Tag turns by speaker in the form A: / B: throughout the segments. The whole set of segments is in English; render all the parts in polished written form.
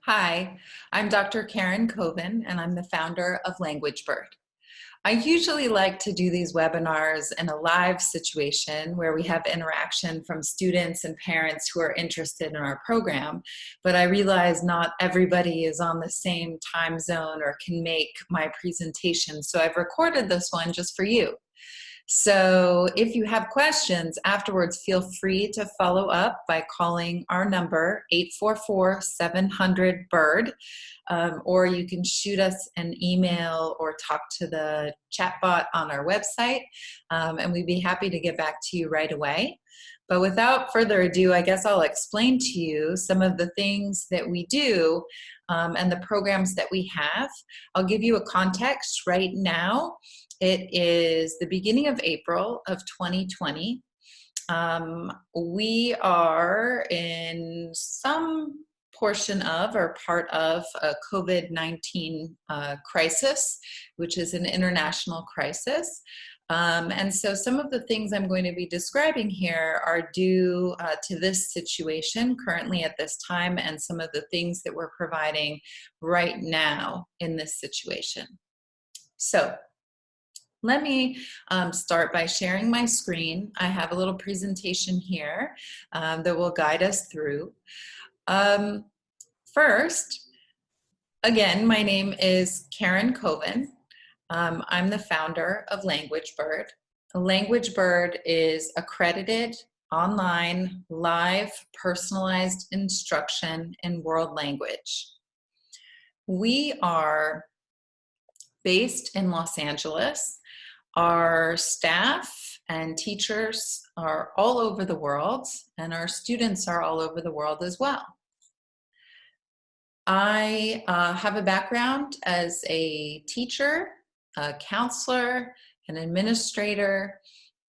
A: Hi, I'm Dr. Karen Coven, and I'm the founder of LanguageBird. I usually like to do these webinars in a live situation where we have interaction from students and parents who are interested in our program, but I realize not everybody is on the same time zone or can make my presentation, so I've recorded this one just for you. So if you have questions afterwards, feel free to follow up by calling our number 844-700-BIRD, or you can shoot us an email or talk to the chatbot on our website, and we'd be happy to get back to you right away. But without further ado, I guess I'll explain to you some of the things that we do and the programs that we have. I'll give you a context right now. It is the beginning of April of 2020. We are in some portion of or part of a COVID-19 crisis, which is an international crisis. And so some of the things I'm going to be describing here are due to this situation currently at this time and some of the things that we're providing right now in this situation. So let me start by sharing my screen. I have a little presentation here that will guide us through. First, again, my name is Karen Coven. I'm the founder of LanguageBird. LanguageBird is accredited, online, live, personalized instruction in world language. We are based in Los Angeles. Our staff and teachers are all over the world, and our students are all over the world as well. I have a background as a teacher, a counselor, an administrator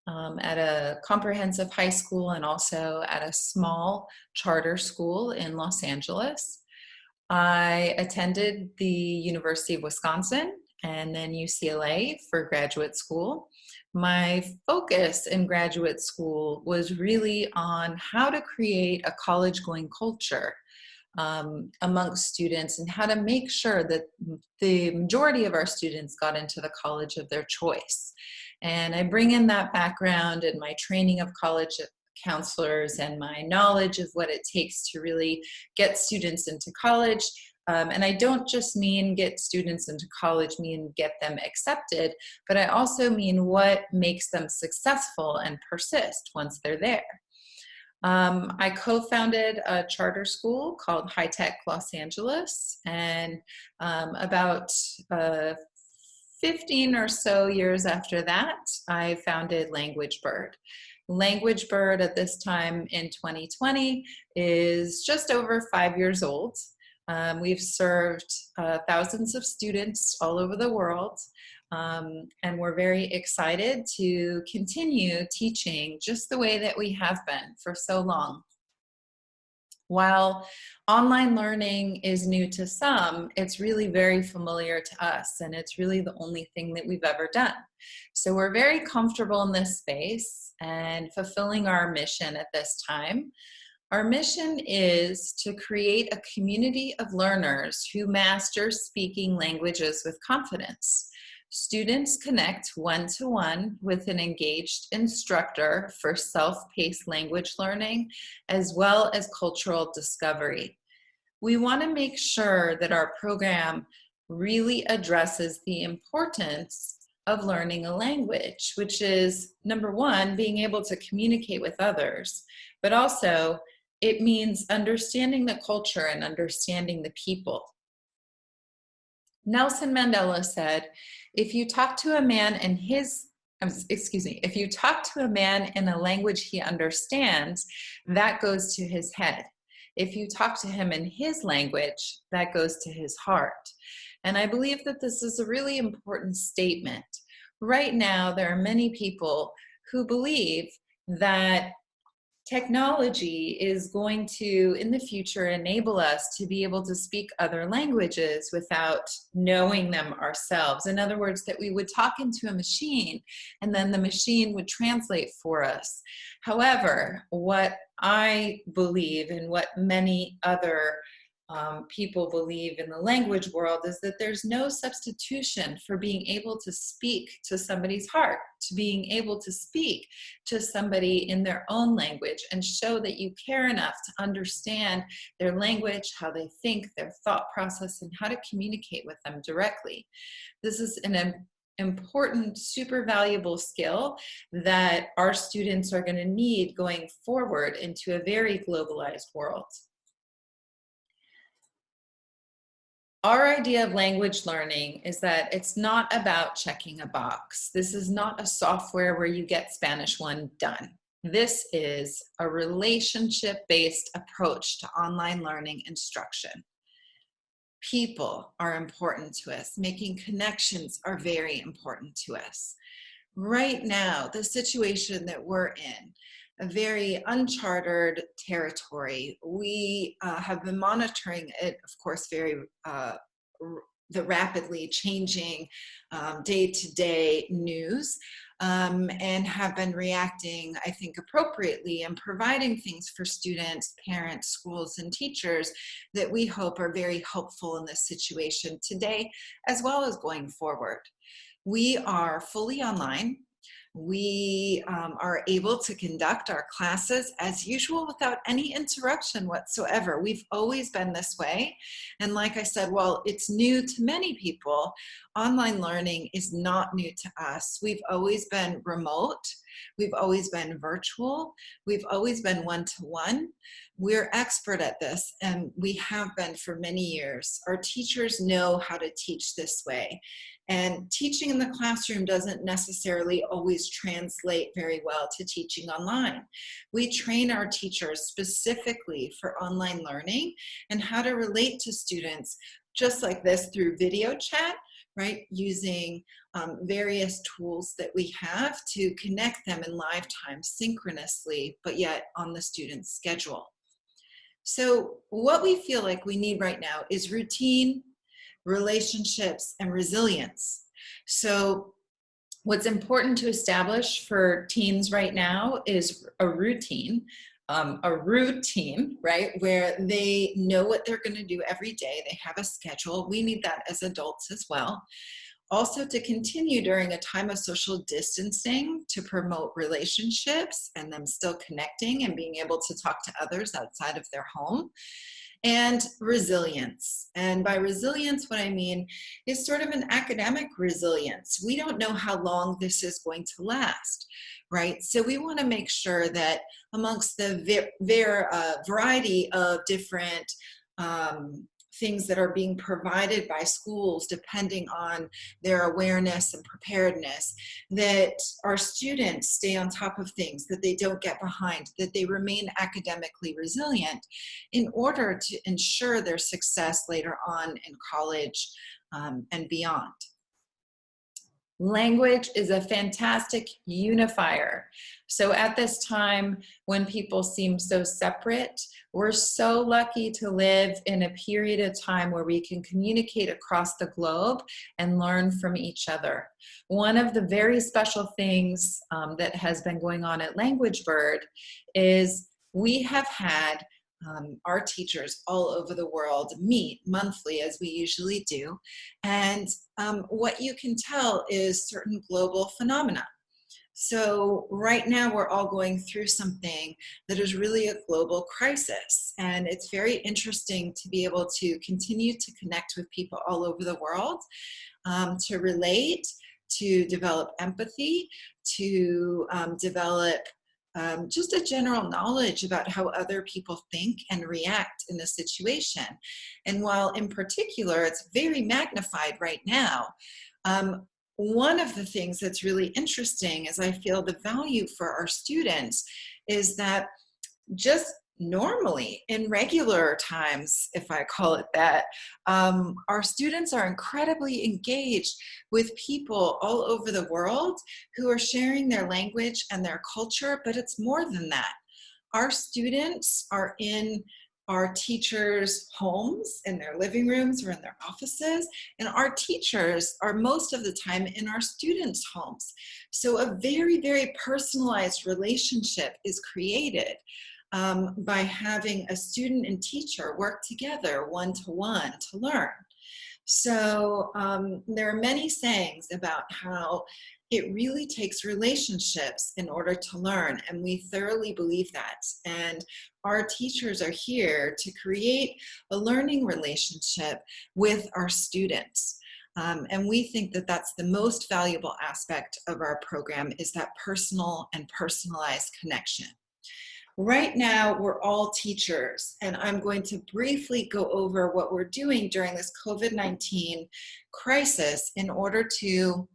A: at a comprehensive high school and also at a small charter school in Los Angeles. I attended the University of Wisconsin and then UCLA for graduate school. My focus in graduate school was really on how to create a college-going culture amongst students and how to make sure that the majority of our students got into the college of their choice. And I bring in that background and my training of college counselors and my knowledge of what it takes to really get students into college. And I don't just mean get students into college, mean get them accepted, but I also mean what makes them successful and persist once they're there. I co-founded a charter school called High Tech Los Angeles, and about 15 or so years after that, I founded LanguageBird. LanguageBird at this time in 2020 is just over 5 years old. We've served thousands of students all over the world, and we're very excited to continue teaching just the way that we have been for so long. While online learning is new to some, it's really very familiar to us, and it's really the only thing that we've ever done. So we're very comfortable in this space and fulfilling our mission at this time. Our mission is to create a community of learners who master speaking languages with confidence. Students connect one-to-one with an engaged instructor for self-paced language learning, as well as cultural discovery. We want to make sure that our program really addresses the importance of learning a language, which is, number one, being able to communicate with others, but also it means understanding the culture and understanding the people. Nelson Mandela said, if you talk to a man in if you talk to a man in a language he understands, that goes to his head. If you talk to him in his language, that goes to his heart. And I believe that this is a really important statement. Right now, there are many people who believe that technology is going to, in the future, enable us to be able to speak other languages without knowing them ourselves. In other words, that we would talk into a machine and then the machine would translate for us. However, what I believe and what many other people believe in the language world is that there's no substitution for being able to speak to somebody's heart, to being able to speak to somebody in their own language and show that you care enough to understand their language, how they think, their thought process, and how to communicate with them directly. This is an important, super valuable skill that our students are going to need going forward into a very globalized world. Our idea of language learning is that it's not about checking a box. This is not a software where you get Spanish 1 done. This is a relationship-based approach to online learning instruction. People are important to us. Making connections are very important to us. Right now, the situation that we're in, a very uncharted territory. We have been monitoring it, of course, the rapidly changing day-to-day news, and have been reacting, I think, appropriately and providing things for students, parents, schools, and teachers that we hope are very helpful in this situation today, as well as going forward. We are fully online. We are able to conduct our classes as usual without any interruption whatsoever. We've always been this way. And like I said, while it's new to many people, online learning is not new to us. We've always been remote. We've always been virtual. We've always been one-to-one. We're expert at this, and we have been for many years. Our teachers know how to teach this way. And teaching in the classroom doesn't necessarily always translate very well to teaching online. We train our teachers specifically for online learning and how to relate to students just like this through video chat, right? Using various tools that we have to connect them in live time synchronously, but yet on the student's schedule. So what we feel like we need right now is routine, relationships, and resilience. So what's important to establish for teens right now is a routine, right, where they know what they're going to do every day. They have a schedule. We need that as adults as well. Also, to continue during a time of social distancing to promote relationships and them still connecting and being able to talk to others outside of their home. And resilience. And by resilience, what I mean is sort of an academic resilience. We don't know how long this is going to last, right? So we want to make sure that amongst the variety of different things that are being provided by schools, depending on their awareness and preparedness, that our students stay on top of things, that they don't get behind, that they remain academically resilient in order to ensure their success later on in college and beyond. Language is a fantastic unifier. So at this time, when people seem so separate, we're so lucky to live in a period of time where we can communicate across the globe and learn from each other. One of the very special things that has been going on at LanguageBird is we have had our teachers all over the world meet monthly, as we usually do. And what you can tell is certain global phenomena. So right now we're all going through something that is really a global crisis. And it's very interesting to be able to continue to connect with people all over the world, to relate, to develop empathy, to develop just a general knowledge about how other people think and react in a situation. And while in particular, it's very magnified right now, one of the things that's really interesting is I feel the value for our students is that just normally in regular times, if I call it that, our students are incredibly engaged with people all over the world who are sharing their language and their culture, but it's more than that. Our students are in our teachers' homes, in their living rooms or in their offices, and our teachers are most of the time in our students' homes. So a very, very personalized relationship is created. by having a student and teacher work together one-to-one to learn. So there are many sayings about how it really takes relationships in order to learn, and we thoroughly believe that. And our teachers are here to create a learning relationship with our students. And we think that that's the most valuable aspect of our program, is that personal and personalized connection. Right now, we're all teachers, and I'm going to briefly go over what we're doing during this COVID-19 crisis in order to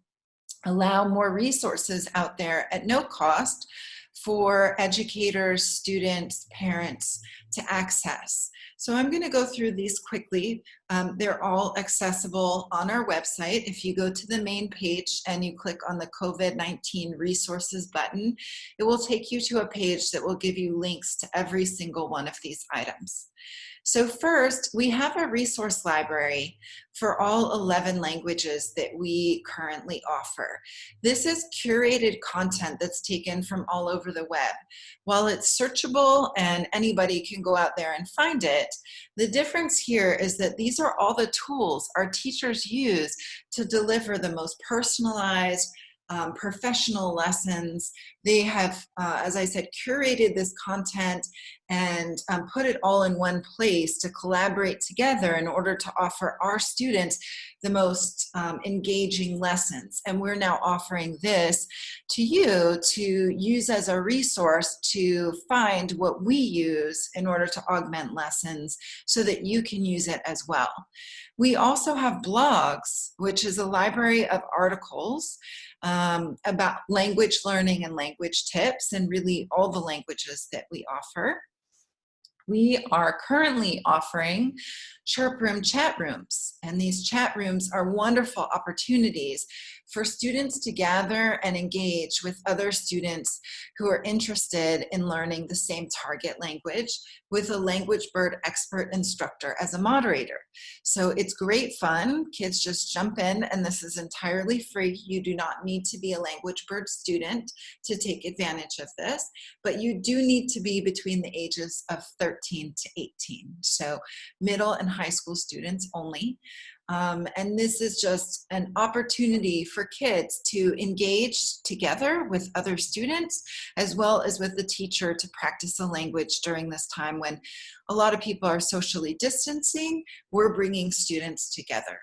A: allow more resources out there at no cost for educators, students, parents to access. So I'm going to go through these quickly. They're all accessible on our website. If you go to the main page and you click on the COVID-19 resources button, it will take you to a page that will give you links to every single one of these items. So first, we have a resource library for all 11 languages that we currently offer. This is curated content that's taken from all over the web. While it's searchable and anybody can go out there and find it, the difference here is that these are all the tools our teachers use to deliver the most personalized, professional lessons. They have, as I said, curated this content and put it all in one place to collaborate together in order to offer our students the most engaging lessons. And we're now offering this to you to use as a resource to find what we use in order to augment lessons so that you can use it as well. We also have blogs, which is a library of articles about language learning and language tips, and really all the languages that we offer. We are currently offering Chirp Room chat rooms, and these chat rooms are wonderful opportunities for students to gather and engage with other students who are interested in learning the same target language with a LanguageBird expert instructor as a moderator. So it's great fun. Kids just jump in, and this is entirely free. You do not need to be a LanguageBird student to take advantage of this, but you do need to be between the ages of 13 to 18. So middle and high school students only. And this is just an opportunity for kids to engage together with other students, as well as with the teacher, to practice a language during this time when a lot of people are socially distancing. We're bringing students together.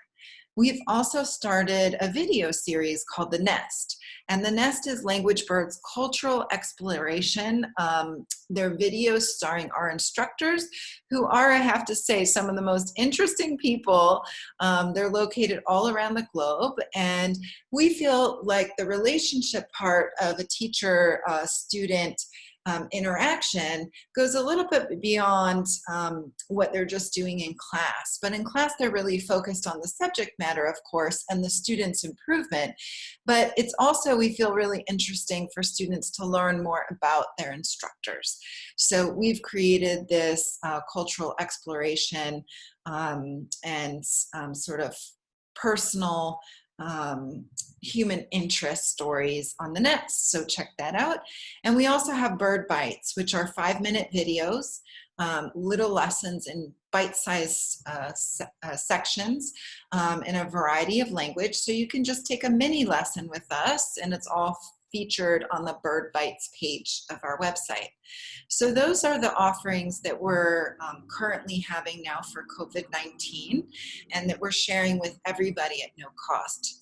A: We've also started a video series called The Nest. And The Nest is LanguageBird's cultural exploration. They're videos starring our instructors, who are, I have to say, some of the most interesting people. They're located all around the globe. And we feel like the relationship part of a teacher-student interaction goes a little bit beyond what they're just doing in class. But in class, they're really focused on the subject matter, of course, and the students' improvement. But it's also, we feel, really interesting for students to learn more about their instructors. So we've created this cultural exploration and sort of personal human interest stories on the Nest, so check that out. And we also have Bird Bites, which are 5-minute videos, little lessons in bite-sized sections in a variety of language. So you can just take a mini lesson with us, and it's all featured on the Bird Bites page of our website. So those are the offerings that we're currently having now for COVID-19 and that we're sharing with everybody at no cost.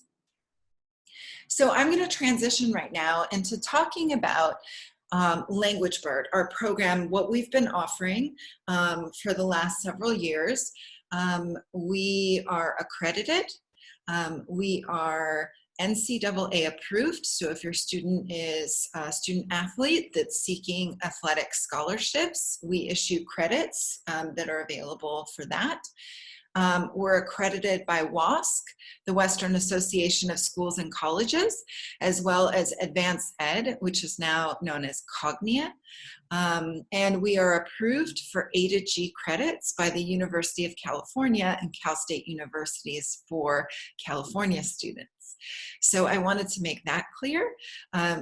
A: So I'm going to transition right now into talking about LanguageBird, our program, what we've been offering for the last several years. We are accredited. We are NCAA approved. So if your student is a student athlete that's seeking athletic scholarships, we issue credits that are available for that. We're accredited by WASC, the Western Association of Schools and Colleges, as well as Advanced Ed, which is now known as Cognia. And we are approved for A to G credits by the University of California and Cal State Universities for California students. So I wanted to make that clear.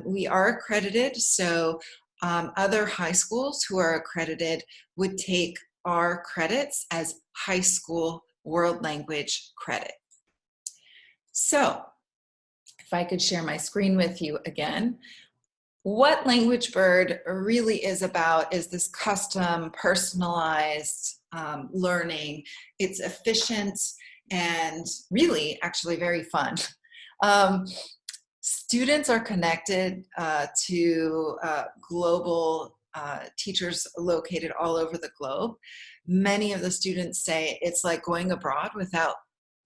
A: We are accredited, so Other high schools who are accredited would take our credits as high school world language credit. So if I could share my screen with you again, what LanguageBird really is about is this custom, personalized learning. It's efficient and really actually very fun. Students are connected to global teachers located all over the globe. Many of the students say it's like going abroad without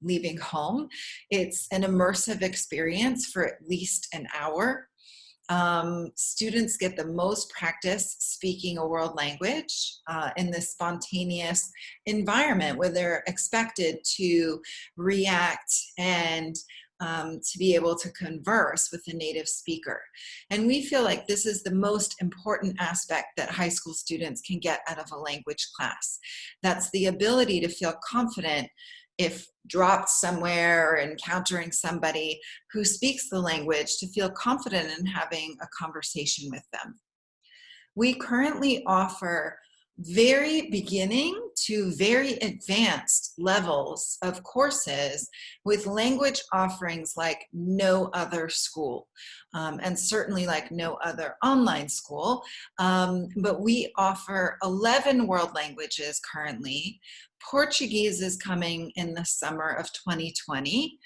A: leaving home. It's an immersive experience for at least an hour. Students get the most practice speaking a world language in this spontaneous environment where they're expected to react and to be able to converse with a native speaker. And we feel like this is the most important aspect that high school students can get out of a language class. That's the ability to feel confident if dropped somewhere or encountering somebody who speaks the language, to feel confident in having a conversation with them. We currently offer very beginning to very advanced levels of courses with language offerings like no other school, and certainly like no other online school. But we offer 11 world languages currently. Portuguese is coming in the summer of 2020.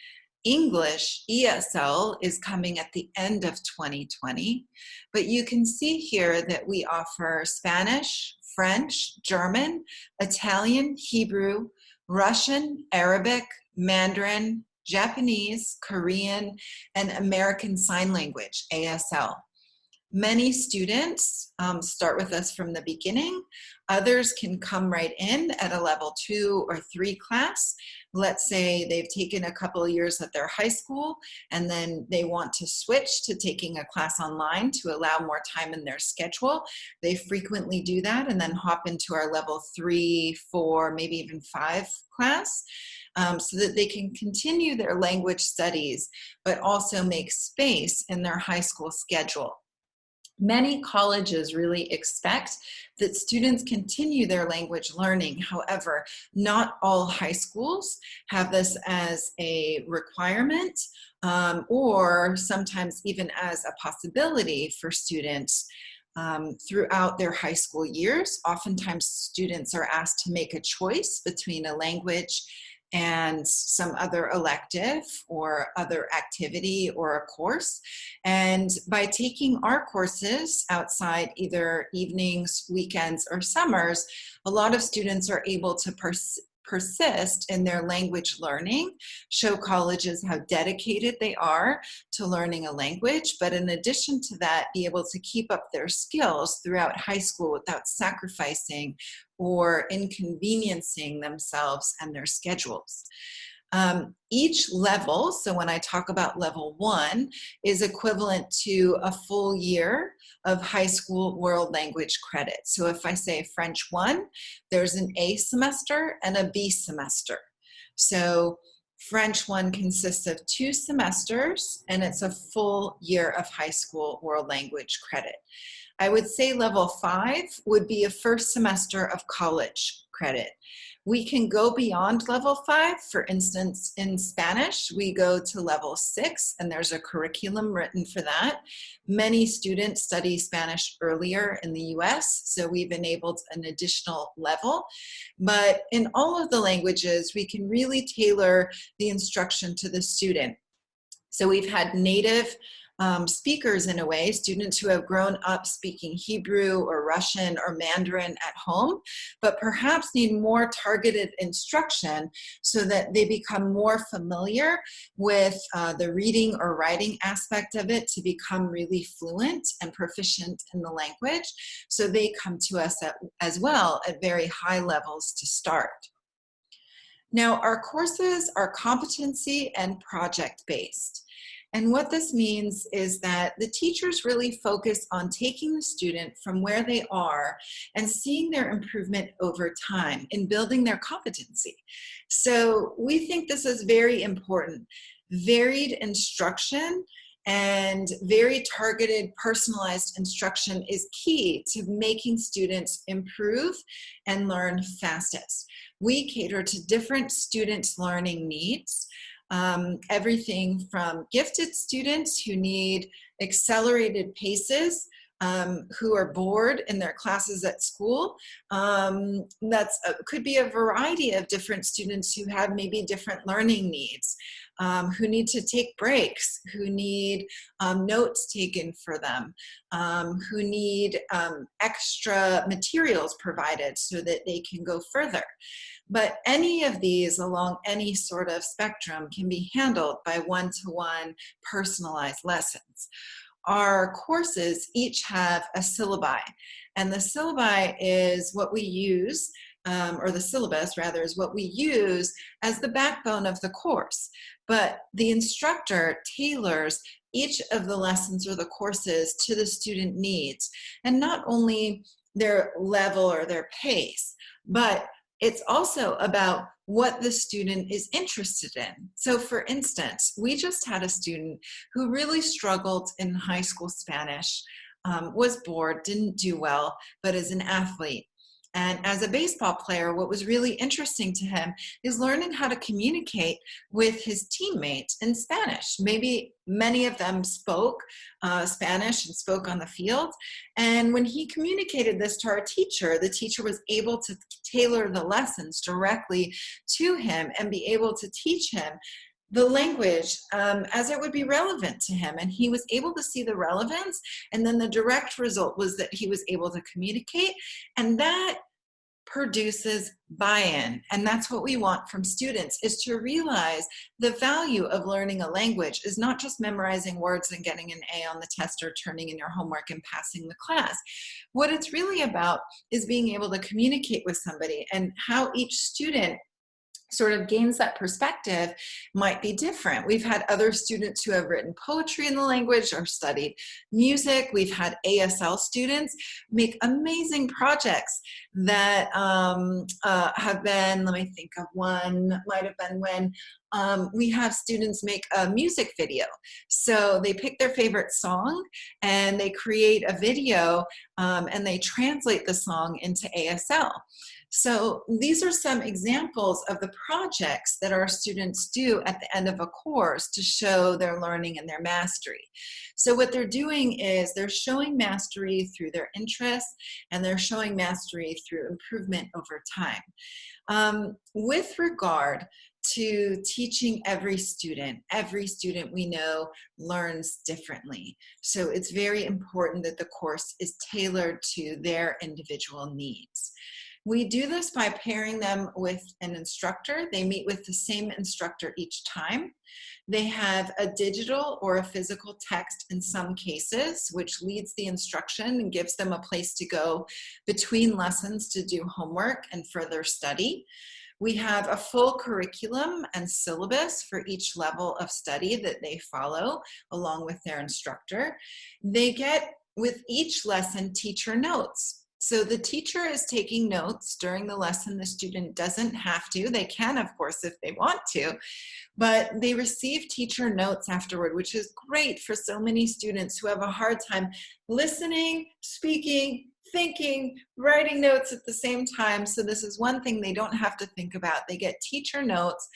A: English, ESL, is coming at the end of 2020. But you can see here that we offer Spanish, French, German, Italian, Hebrew, Russian, Arabic, Mandarin, Japanese, Korean, and American Sign Language, ASL. Many students start with us from the beginning. Others can come right in at a level 2 or 3 class. Let's say they've taken a couple of years at their high school and then they want to switch to taking a class online to allow more time in their schedule. They frequently do that and then hop into our level 3, 4, maybe even 5 class. So that they can continue their language studies, but also make space in their high school schedule. Many colleges really expect that students continue their language learning. However, not all high schools have this as a requirement, or sometimes even as a possibility for students throughout their high school years. Oftentimes students are asked to make a choice between a language and some other elective or other activity or a course. And by taking our courses outside either evenings, weekends, or summers, a lot of students are able to persist in their language learning, show colleges how dedicated they are to learning a language, but in addition to that, be able to keep up their skills throughout high school without sacrificing or inconveniencing themselves and their schedules. Each level, so when I talk about level 1, is equivalent to a full year of high school world language credit. So if I say French 1, there's an A semester and a B semester. So French 1 consists of 2 semesters and it's a full year of high school world language credit. I would say level 5 would be a first semester of college credit. We can go beyond level 5. For instance, in Spanish, we go to level 6, and there's a curriculum written for that. Many students study Spanish earlier in the US, so we've enabled an additional level. But in all of the languages, we can really tailor the instruction to the student. So we've had native speakers, in a way, students who have grown up speaking Hebrew or Russian or Mandarin at home, but perhaps need more targeted instruction so that they become more familiar with the reading or writing aspect of it to become really fluent and proficient in the language. So they come to us as well at very high levels to start. Now, our courses are competency and project-based. And what this means is that the teachers really focus on taking the student from where they are and seeing their improvement over time in building their competency. So we think this is very important. Varied instruction And very targeted, personalized instruction is key to making students improve and learn fastest. We cater to different students' learning needs. Everything from gifted students who need accelerated paces, who are bored in their classes at school. Could be a variety of different students who have maybe different learning needs, who need to take breaks, who need notes taken for them, who need extra materials provided so that they can go further. But any of these along any sort of spectrum can be handled by one-to-one personalized lessons. Our courses each have a syllabi, and the syllabi is what we use, or the syllabus rather, is what we use as the backbone of the course. But the instructor tailors each of the lessons or the courses to the student needs, and not only their level or their pace, but it's also about what the student is interested in. So for instance, we just had a student who really struggled in high school Spanish, was bored, didn't do well, but is an athlete. And as a baseball player, what was really interesting to him is learning how to communicate with his teammates in Spanish. Maybe many of them spoke Spanish and spoke on the field. And when he communicated this to our teacher, the teacher was able to tailor the lessons directly to him and be able to teach him the language as it would be relevant to him. And he was able to see the relevance, and then the direct result was that he was able to communicate, and that produces buy-in. And that's what we want from students, is to realize the value of learning a language is not just memorizing words and getting an A on the test or turning in your homework and passing the class. What it's really about is being able to communicate with somebody, and how each student sort of gains that perspective might be different. We've had other students who have written poetry in the language or studied music. We've had ASL students make amazing projects that have been, let me think of one, might have been when we have students make a music video. So they pick their favorite song and they create a video, and they translate the song into ASL. So these are some examples of the projects that our students do at the end of a course to show their learning and their mastery. So what they're doing is they're showing mastery through their interests, and they're showing mastery through improvement over time. With regard to teaching every student we know learns differently. So it's very important that the course is tailored to their individual needs. We do this by pairing them with an instructor. They meet with the same instructor each time. They have a digital or a physical text in some cases, which leads the instruction and gives them a place to go between lessons to do homework and further study. We have a full curriculum and syllabus for each level of study that they follow along with their instructor. They get, with each lesson, teacher notes. So the teacher is taking notes during the lesson. The student doesn't have to. They can, of course, if they want to, but they receive teacher notes afterward, which is great for so many students who have a hard time listening, speaking, thinking, writing notes at the same time. So this is one thing they don't have to think about. They get teacher notes.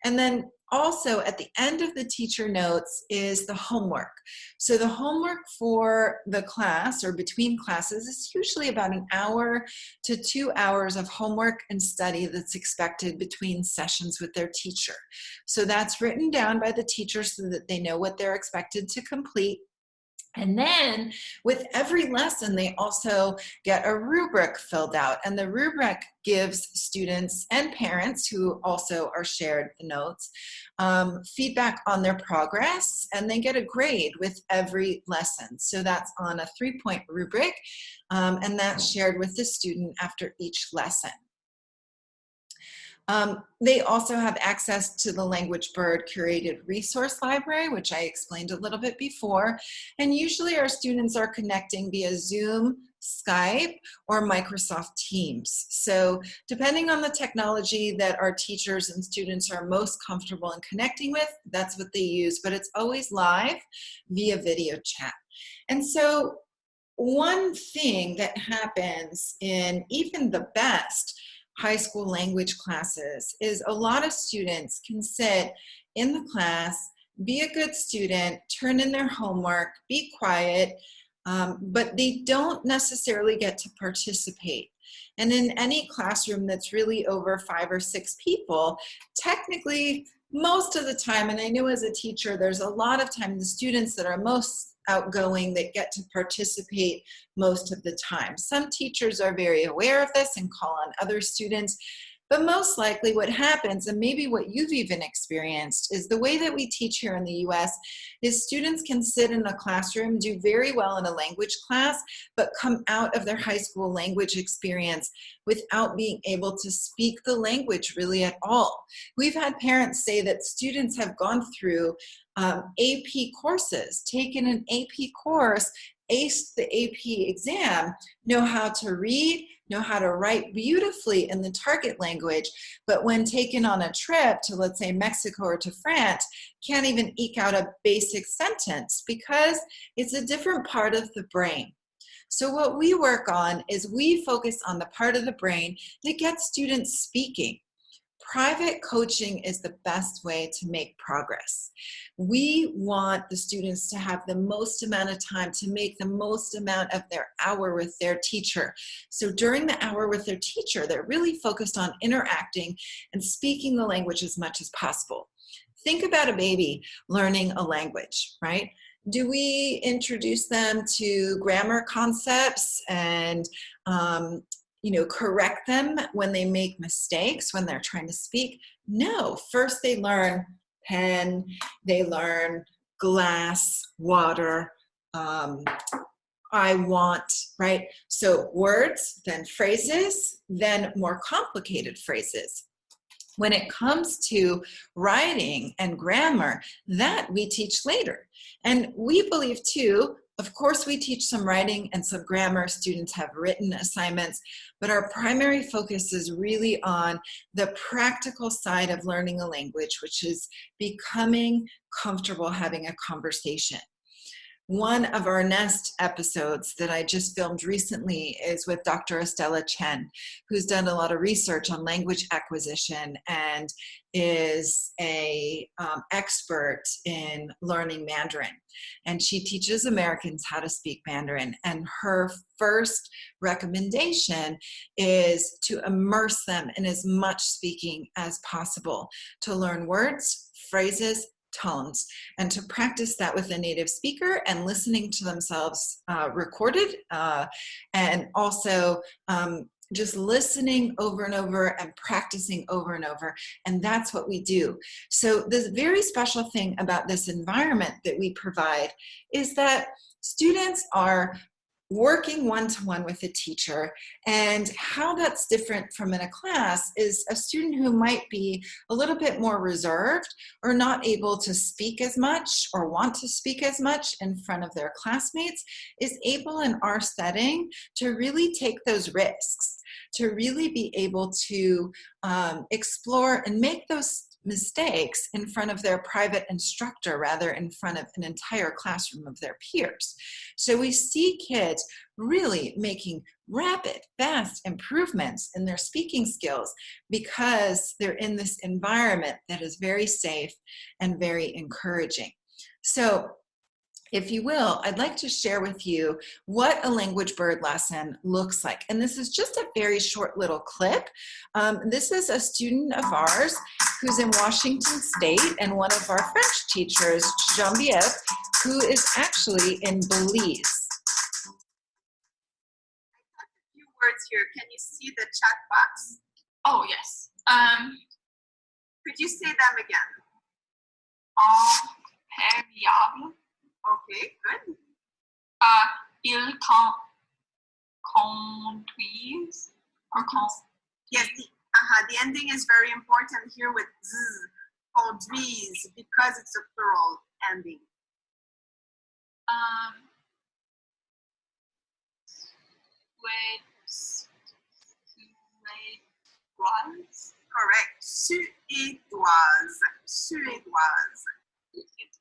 A: And then also at the end of the teacher notes is the homework. So the homework for the class or between classes is usually about 1 hour to 2 hours of homework and study that's expected between sessions with their teacher. So that's written down by the teacher so that they know what they're expected to complete. And then with every lesson, they also get a rubric filled out, and the rubric gives students and parents, who also are shared the notes, feedback on their progress, and they get a grade with every lesson. So that's on a 3-point rubric, and that's shared with the student after each lesson. They also have access to the LanguageBird curated resource library, which I explained a little bit before. And usually our students are connecting via Zoom, Skype, or Microsoft Teams. So depending on the technology that our teachers and students are most comfortable in connecting with, that's what they use, but it's always live via video chat. And so one thing that happens in even the best high school language classes is a lot of students can sit in the class, be a good student, turn in their homework, be quiet, but they don't necessarily get to participate. And in any classroom that's really over 5 or 6 people, technically most of the time, and I know as a teacher, there's a lot of time the students that are most outgoing that get to participate most of the time. Some teachers are very aware of this and call on other students, but most likely what happens, and maybe what you've even experienced, is the way that we teach here in the US is students can sit in a classroom, do very well in a language class, but come out of their high school language experience without being able to speak the language really at all. We've had parents say that students have gone through AP courses, taken an AP course, aced the AP exam, know how to read, know how to write beautifully in the target language, but when taken on a trip to, let's say, Mexico or to France, can't even eke out a basic sentence because it's a different part of the brain. So what we work on is we focus on the part of the brain that gets students speaking. Private coaching is the best way to make progress. We want the students to have the most amount of time to make the most amount of their hour with their teacher. So during the hour with their teacher, they're really focused on interacting and speaking the language as much as possible. Think about a baby learning a language, right? Do we introduce them to grammar concepts and correct them when they make mistakes, when they're trying to speak? No, first they learn pen, they learn glass, water, I want, right? So words, then phrases, then more complicated phrases. When it comes to writing and grammar, that we teach later. And we believe too, of course we teach some writing and some grammar. Students have written assignments, but our primary focus is really on the practical side of learning a language, which is becoming comfortable having a conversation. One of our next episodes that I just filmed recently is with Dr. Estella Chen, who's done a lot of research on language acquisition and is a expert in learning Mandarin. And she teaches Americans how to speak Mandarin. And her first recommendation is to immerse them in as much speaking as possible, to learn words, phrases, tones, and to practice that with a native speaker and listening to themselves recorded, and also just listening over and over and practicing over and over. And that's what we do. So the very special thing about this environment that we provide is that students are working one-to-one with a teacher, and how that's different from in a class is a student who might be a little bit more reserved or not able to speak as much or want to speak as much in front of their classmates is able in our setting to really take those risks, to really be able to explore and make those mistakes in front of their private instructor rather in front of an entire classroom of their peers. So we see kids really making rapid, fast improvements in their speaking skills because they're in this environment that is very safe and very encouraging. So if you will, I'd like to share with you what a LanguageBird lesson looks like. And this is just a very short little clip. This is a student of ours who's in Washington State and one of our French teachers, Geneviève, who is actually in Belize.
B: I typed a few words here. Can you see the chat box?
C: Oh, yes.
B: Could you say them again?
C: Imperméable.
B: Okay, good.
C: Il conduise or
B: Yes, the ending is very important here with z, conduise, because it's a plural ending.
C: Suédoise.
B: Correct. Suédoise. Suédoise.
C: Vacances.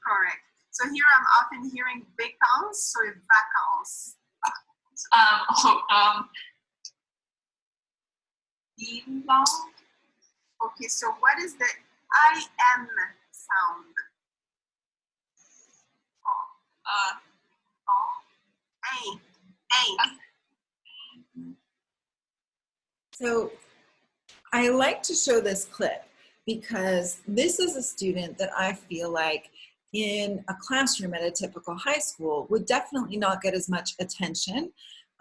B: Correct. So here I'm often hearing vacances, so vacances.
C: Finland.
B: Okay, so what is the IM sound? Ain. Ain.
A: So I like to show this clip because this is a student that I feel like in a classroom at a typical high school would definitely not get as much attention,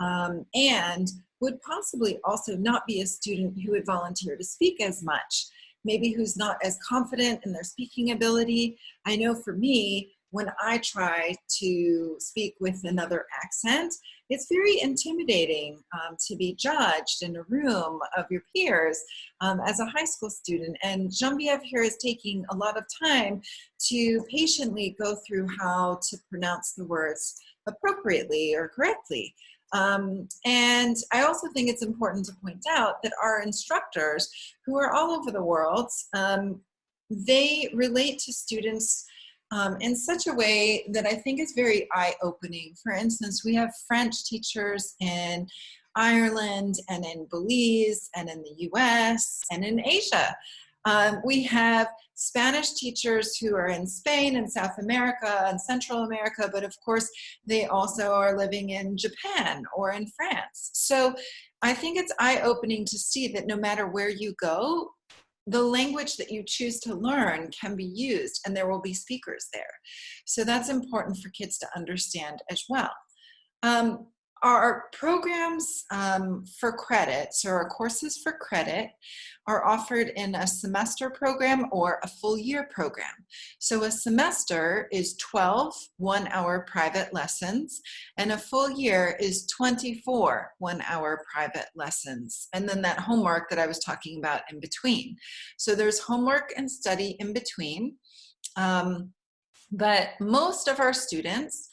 A: and would possibly also not be a student who would volunteer to speak as much, maybe who's not as confident in their speaking ability. I know for me, when I try to speak with another accent, it's very intimidating to be judged in a room of your peers as a high school student. And Geneviève here is taking a lot of time to patiently go through how to pronounce the words appropriately or correctly. And I also think it's important to point out that our instructors, who are all over the world, they relate to students in such a way that I think is very eye-opening. For instance, we have French teachers in Ireland and in Belize and in the US and in Asia. We have Spanish teachers who are in Spain and South America and Central America, but of course they also are living in Japan or in France. So I think it's eye-opening to see that no matter where you go, the language that you choose to learn can be used and there will be speakers there. So that's important for kids to understand as well. Our programs for credit, so our courses for credit, are offered in a semester program or a full year program. So a semester is 12 one-hour private lessons, and a full year is 24 one-hour private lessons. And then that homework that I was talking about in between. So there's homework and study in between. But most of our students,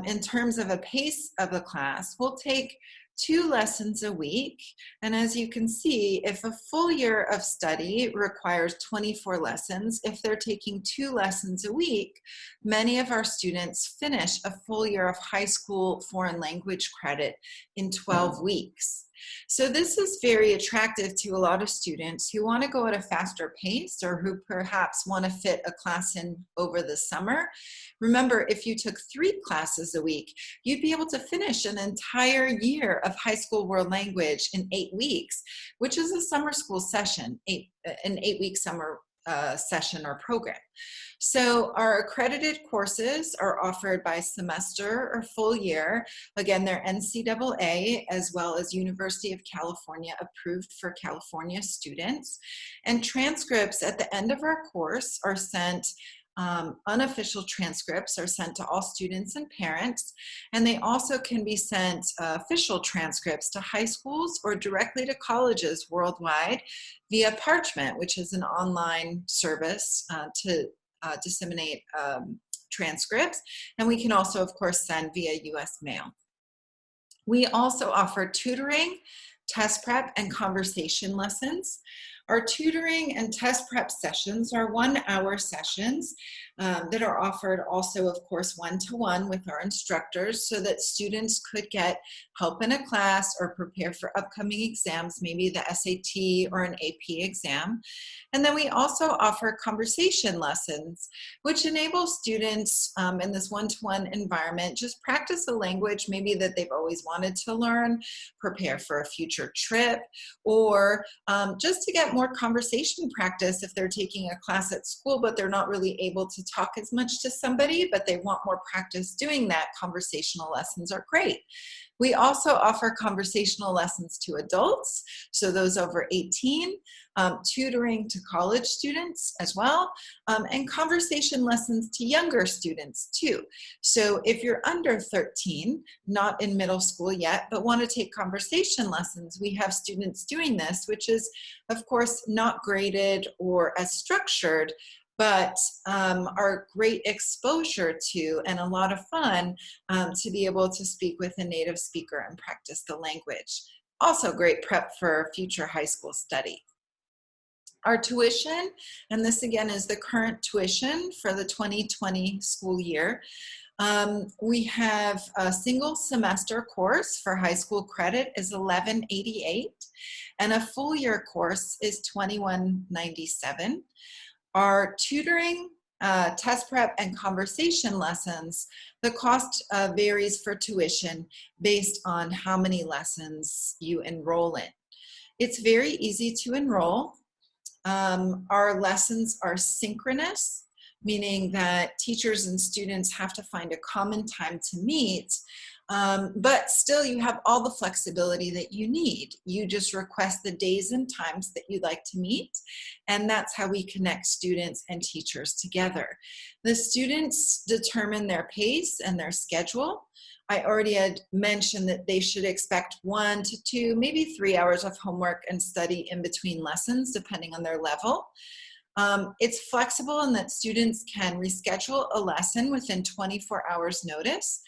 A: in terms of a pace of a class, will take 2 lessons a week. And as you can see, if a full year of study requires 24 lessons, if they're taking 2 lessons a week, many of our students finish a full year of high school foreign language credit in 12 weeks. So this is very attractive to a lot of students who want to go at a faster pace or who perhaps want to fit a class in over the summer. Remember, if you took 3 classes a week, you'd be able to finish an entire year of high school world language in 8 weeks, which is a summer school session, an 8-week summer session or program. So our accredited courses are offered by semester or full year. Again, they're NCAA as well as University of California approved for California students. And transcripts at the end of our course are sent, unofficial transcripts are sent to all students and parents, and they also can be sent official transcripts to high schools or directly to colleges worldwide via Parchment, which is an online service to disseminate transcripts, and we can also, of course, send via US mail. We also offer tutoring, test prep, and conversation lessons. Our tutoring and test prep sessions are 1-hour sessions that are offered also, of course, one-to-one with our instructors so that students could get help in a class or prepare for upcoming exams, maybe the SAT or an AP exam. And then we also offer conversation lessons, which enable students in this one-to-one environment just practice a language maybe that they've always wanted to learn, prepare for a future trip, or just to get more conversation practice if they're taking a class at school but they're not really able to talk as much to somebody, but they want more practice doing that. Conversational lessons are great. We also offer conversational lessons to adults, so those over 18, tutoring to college students as well, and conversation lessons to younger students too. So if you're under 13, not in middle school yet, but want to take conversation lessons, we have students doing this, which is, of course, not graded or as structured, but are great exposure to and a lot of fun to be able to speak with a native speaker and practice the language. Also great prep for future high school study. Our tuition, and this again is the current tuition for the 2020 school year. We have a single semester course for high school credit is $11.88, and a full year course is $21.97. Our tutoring, test prep, and conversation lessons, the cost varies for tuition based on how many lessons you enroll in. It's very easy to enroll. Our lessons are synchronous, meaning that teachers and students have to find a common time to meet, but still you have all the flexibility that you need. You just request the days and times that you'd like to meet, and that's how we connect students and teachers together. The students determine their pace and their schedule. I already had mentioned that they should expect 1 to 2, maybe 3 hours of homework and study in between lessons, depending on their level. It's flexible in that students can reschedule a lesson within 24 hours notice.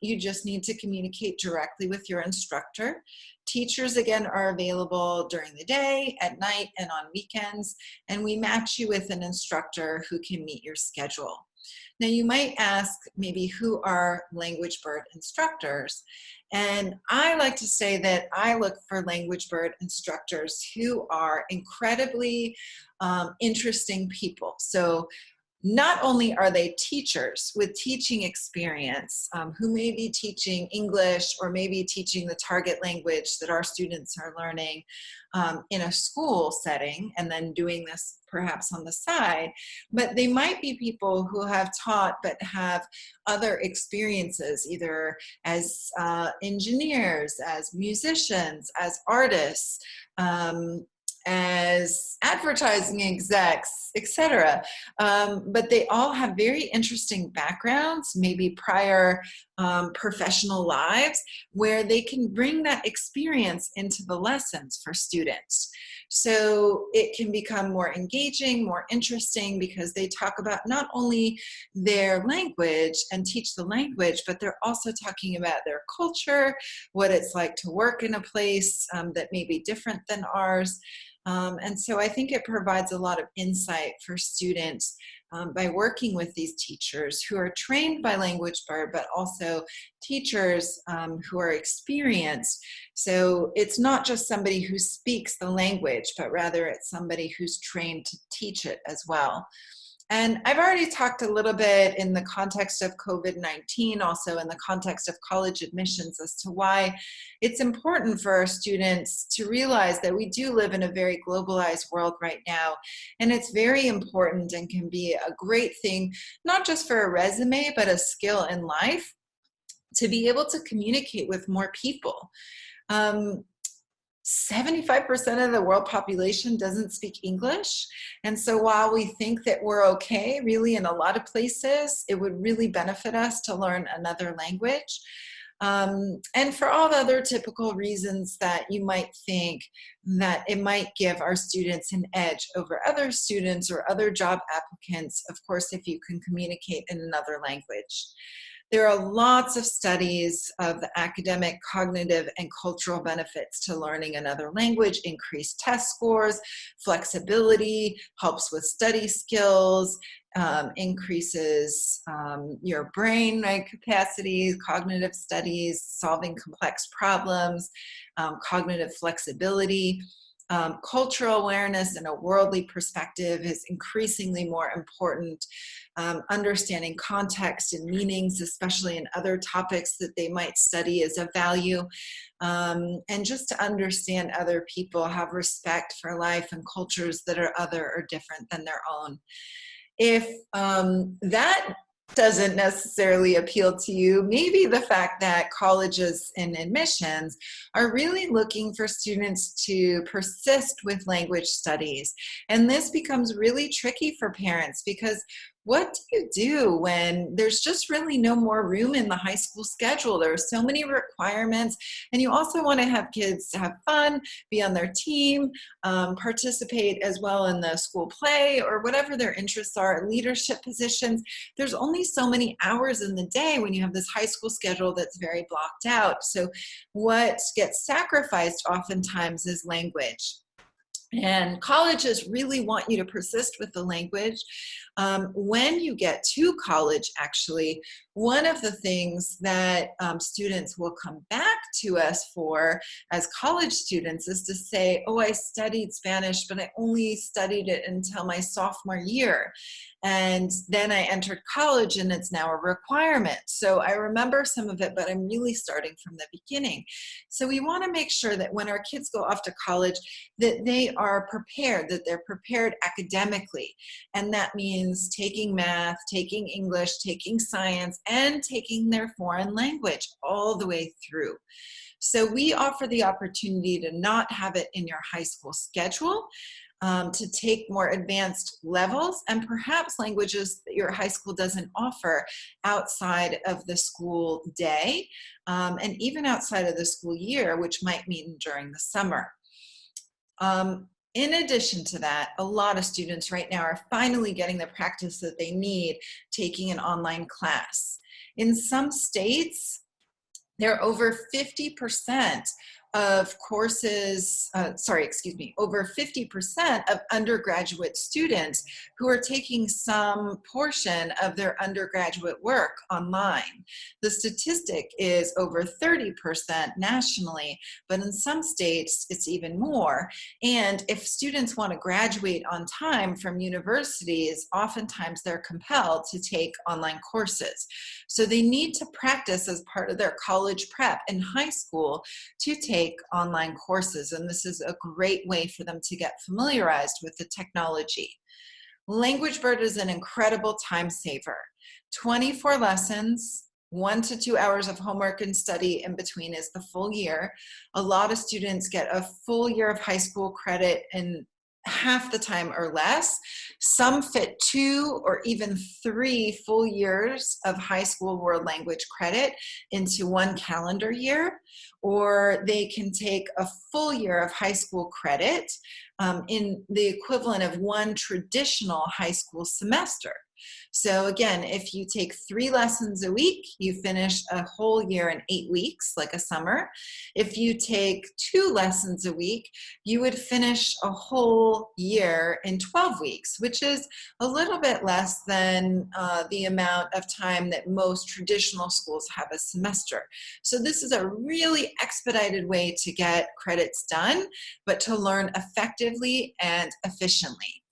A: You just need to communicate directly with your instructor. Teachers, again, are available during the day, at night, and on weekends, and we match you with an instructor who can meet your schedule. Now, you might ask maybe who are LanguageBird instructors, and I like to say that I look for LanguageBird instructors who are incredibly interesting people. So not only are they teachers with teaching experience who may be teaching English or maybe teaching the target language that our students are learning in a school setting and then doing this perhaps on the side, but they might be people who have taught but have other experiences, either as engineers, as musicians, as artists, as advertising execs, etc. But they all have very interesting backgrounds, maybe prior professional lives, where they can bring that experience into the lessons for students. So it can become more engaging, more interesting, because they talk about not only their language and teach the language, but they're also talking about their culture, what it's like to work in a place that may be different than ours. And so I think it provides a lot of insight for students by working with these teachers who are trained by LanguageBird, but also teachers who are experienced. So it's not just somebody who speaks the language, but rather it's somebody who's trained to teach it as well. And I've already talked a little bit in the context of COVID-19, also in the context of college admissions, as to why it's important for our students to realize that we do live in a very globalized world right now. And it's very important and can be a great thing, not just for a resume, but a skill in life, to be able to communicate with more people. 75% of the world population doesn't speak English. And so while we think that we're okay, really in a lot of places, it would really benefit us to learn another language. And for all the other typical reasons that you might think that it might give our students an edge over other students or other job applicants, of course, if you can communicate in another language. There are lots of studies of the academic, cognitive, and cultural benefits to learning another language: increased test scores, flexibility, helps with study skills, increases your brain capacity, cognitive studies, solving complex problems, cognitive flexibility. Cultural awareness and a worldly perspective is increasingly more important. Understanding context and meanings, especially in other topics that they might study, is of value. And just to understand other people, have respect for life and cultures that are other or different than their own. If that doesn't necessarily appeal to you, maybe the fact that colleges and admissions are really looking for students to persist with language studies. And this becomes really tricky for parents, because What do you do when there's just really no more room in the high school schedule? There are so many requirements, and you also want to have kids have fun, be on their team, participate as well in the school play or whatever their interests are, leadership positions. There's only so many hours in the day when you have this high school schedule that's very blocked out. So what gets sacrificed oftentimes is language. And colleges really want you to persist with the language. When you get to college, actually, one of the things that students will come back to us for as college students is to say, oh, I studied Spanish, but I only studied it until my sophomore year. And then I entered college and it's now a requirement. So I remember some of it, but I'm really starting from the beginning. So we want to make sure that when our kids go off to college, that they are prepared, that they're prepared academically. And that means taking math, taking English, taking science, and taking their foreign language all the way through. So we offer the opportunity to not have it in your high school schedule, to take more advanced levels and perhaps languages that your high school doesn't offer outside of the school day, and even outside of the school year, which might mean during the summer. In addition to that, a lot of students right now are finally getting the practice that they need taking an online class. In some states, there are over 50% of courses, over 50% of undergraduate students who are taking some portion of their undergraduate work online. The statistic is over 30% nationally, but in some states it's even more. And if students want to graduate on time from universities, oftentimes they're compelled to take online courses. So they need to practice as part of their college prep in high school to take online courses, and this is a great way for them to get familiarized with the technology. LanguageBird is an incredible time saver. 24 lessons, 1 to 2 hours of homework and study in between is the full year. A lot of students get a full year of high school credit in half the time or less. Some fit 2 or even 3 full years of high school world language credit into 1 calendar year, or they can take a full year of high school credit in the equivalent of 1 traditional high school semester. So again, if you take 3 lessons a week, you finish a whole year in 8 weeks, like a summer. If you take 2 lessons a week, you would finish a whole year in 12 weeks, which is a little bit less than the amount of time that most traditional schools have a semester. So this is a really expedited way to get credits done, but to learn effectively and efficiently.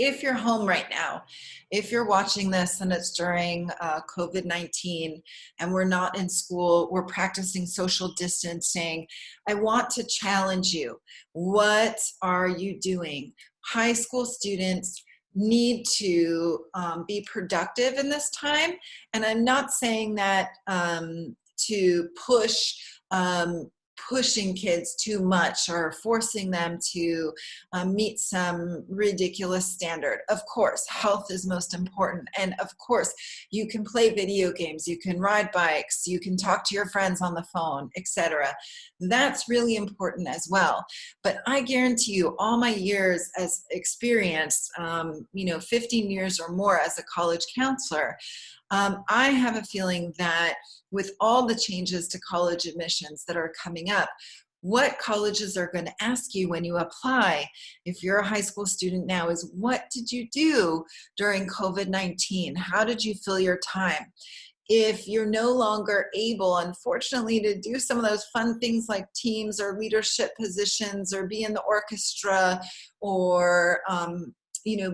A: If you're home right now, if you're watching this and it's during COVID-19 and we're not in school, we're practicing social distancing, I want to challenge you. What are you doing? High school students need to be productive in this time. And I'm not saying that to pushing kids too much or forcing them to meet some ridiculous standard. Of course, health is most important. And of course, you can play video games, you can ride bikes, you can talk to your friends on the phone, etc. That's really important as well. But I guarantee you, all my years as experience, 15 years or more as a college counselor, I have a feeling that with all the changes to college admissions that are coming up, what colleges are going to ask you when you apply, if you're a high school student now, is what did you do during COVID-19? How did you fill your time? If you're no longer able, unfortunately, to do some of those fun things like teams or leadership positions or be in the orchestra or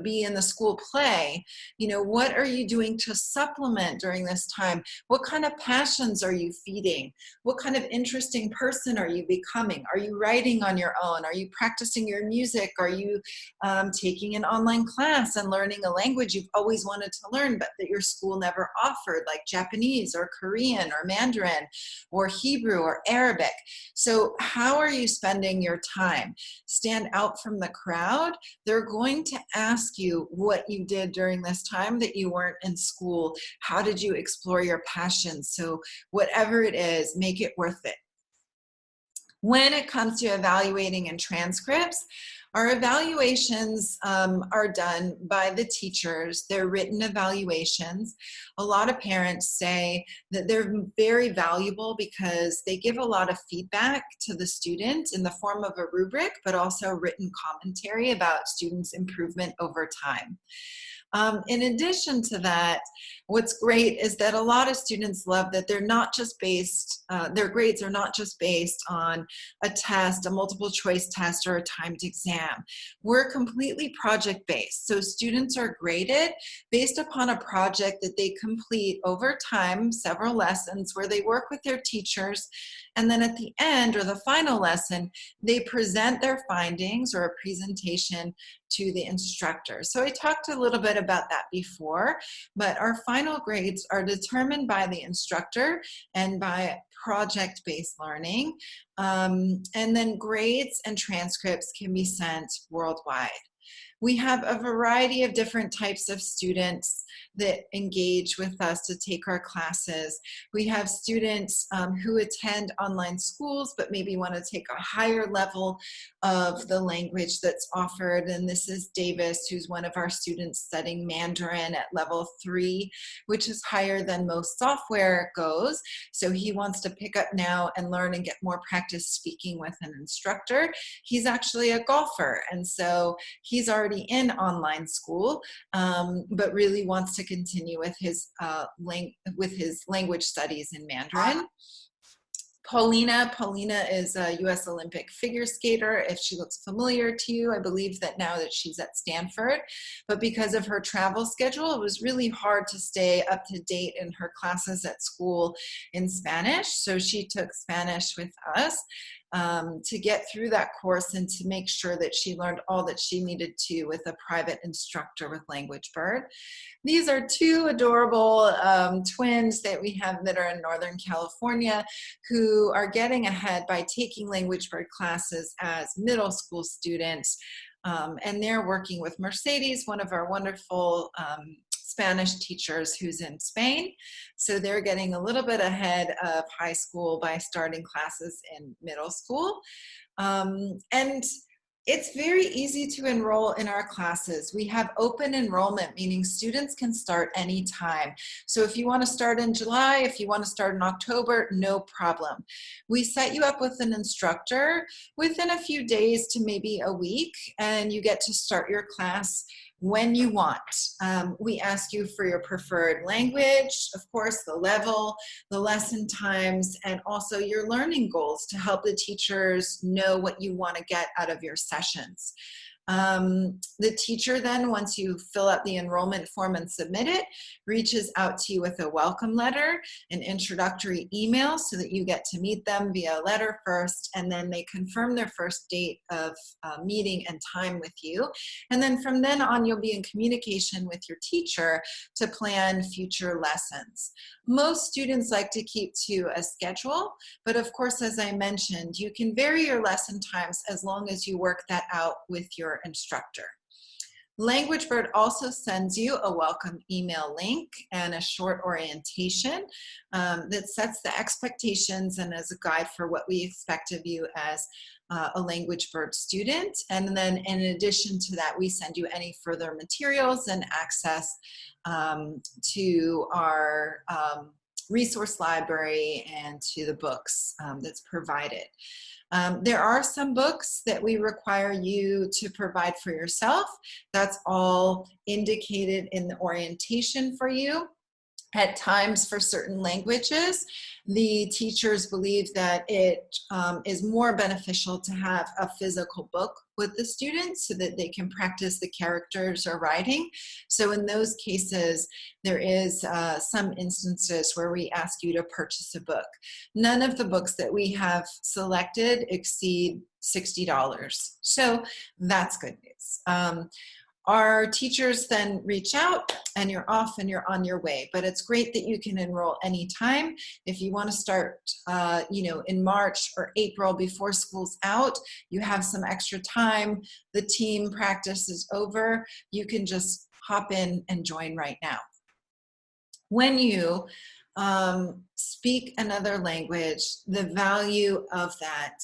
A: be in the school play, what are you doing to supplement during this time? What kind of passions are you feeding? What kind of interesting person are you becoming? Are you writing on your own? Are you practicing your music? Are you taking an online class and learning a language you've always wanted to learn but that your school never offered, like Japanese or Korean or Mandarin or Hebrew or Arabic? So how are you spending your time? Stand out from the crowd. They're going to ask you what you did during this time that you weren't in school. How did you explore your passions? So whatever it is, make it worth it. When it comes to evaluating and transcripts, our evaluations are done by the teachers. They're written evaluations. A lot of parents say that they're very valuable because they give a lot of feedback to the student in the form of a rubric, but also written commentary about students' improvement over time. In addition to that, what's great is that a lot of students love that they're not just based, their grades are not just based on a test, a multiple choice test, or a timed exam. We're completely project-based. So students are graded based upon a project that they complete over time, several lessons where they work with their teachers. And then at the end, or the final lesson, they present their findings or a presentation to the instructor. So I talked a little bit about that before, but our final grades are determined by the instructor and by project-based learning. And then grades and transcripts can be sent worldwide. We have a variety of different types of students that engage with us to take our classes. We have students who attend online schools but maybe want to take a higher level of the language that's offered, and this is Davis, who's one of our students studying Mandarin at level 3, which is higher than most software goes. So he wants to pick up now and learn and get more practice speaking with an instructor. He's actually a golfer, and so he's already in online school, but really wants to continue with his language studies in Mandarin. Paulina is a US Olympic figure skater. If she looks familiar to you, I believe that now that she's at Stanford, but because of her travel schedule, it was really hard to stay up to date in her classes at school in Spanish. So she took Spanish with us to get through that course and to make sure that she learned all that she needed to with a private instructor with LanguageBird. These are two adorable twins that we have that are in Northern California who are getting ahead by taking LanguageBird classes as middle school students. And they're working with Mercedes, one of our wonderful Spanish teachers who's in Spain. So they're getting a little bit ahead of high school by starting classes in middle school. And it's very easy to enroll in our classes. We have open enrollment, meaning students can start anytime. So if you want to start in July, if you want to start in October, no problem. We set you up with an instructor within a few days to maybe a week, and you get to start your class when you want. We ask you for your preferred language, of course, the level, the lesson times, and also your learning goals to help the teachers know what you want to get out of your sessions. The teacher then, once you fill out the enrollment form and submit it, reaches out to you with a welcome letter, an introductory email so that you get to meet them via letter first, and then they confirm their first date of meeting and time with you. And then from then on, you'll be in communication with your teacher to plan future lessons. Most students like to keep to a schedule, but of course, as I mentioned, you can vary your lesson times as long as you work that out with your instructor. LanguageBird also sends you a welcome email link and a short orientation that sets the expectations and is a guide for what we expect of you as a LanguageBird student. And then in addition to that, we send you any further materials and access to our resource library and to the books that's provided. There are some books that we require you to provide for yourself. That's all indicated in the orientation for you. At times, for certain languages, the teachers believe that it is more beneficial to have a physical book with the students so that they can practice the characters or writing. So in those cases, there is some instances where we ask you to purchase a book. None of the books that we have selected exceed $60. So that's good news. our teachers then reach out and you're off and you're on your way. But it's great that you can enroll anytime. If you want to start, in March or April before school's out, you have some extra time, the team practice is over, you can just hop in and join right now. When you speak another language, the value of that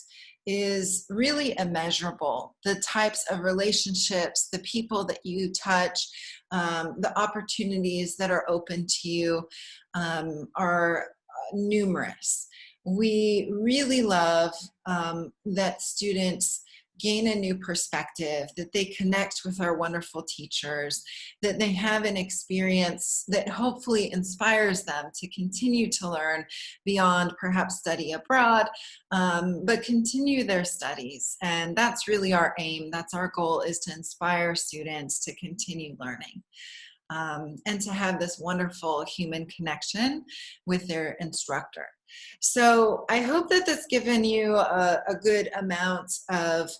A: is really immeasurable. The types of relationships, the people that you touch, the opportunities that are open to you are numerous. We really love that students gain a new perspective, that they connect with our wonderful teachers, that they have an experience that hopefully inspires them to continue to learn beyond perhaps study abroad, but continue their studies. And that's really our aim. That's our goal, is to inspire students to continue learning. And to have this wonderful human connection with their instructor. So I hope that that's given you a good amount of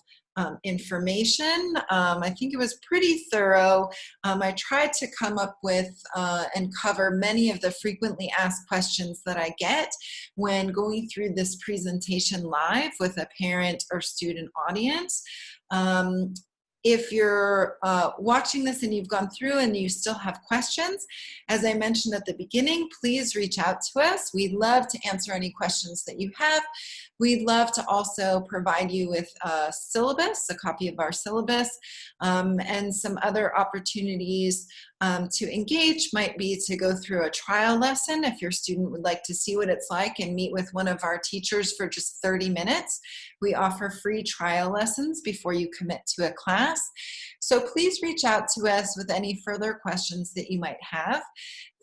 A: information. I think it was pretty thorough. I tried to come up with and cover many of the frequently asked questions that I get when going through this presentation live with a parent or student audience. If you're watching this and you've gone through and you still have questions, as I mentioned at the beginning, please reach out to us. We'd love to answer any questions that you have. We'd love to also provide you with a syllabus, a copy of our syllabus, and some other opportunities to engage might be to go through a trial lesson if your student would like to see what it's like and meet with one of our teachers for just 30 minutes. We offer free trial lessons before you commit to a class. So please reach out to us with any further questions that you might have.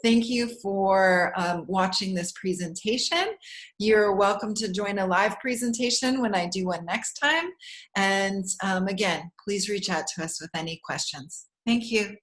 A: Thank you for watching this presentation. You're welcome to join a live presentation when I do one next time. And again, please reach out to us with any questions. Thank you.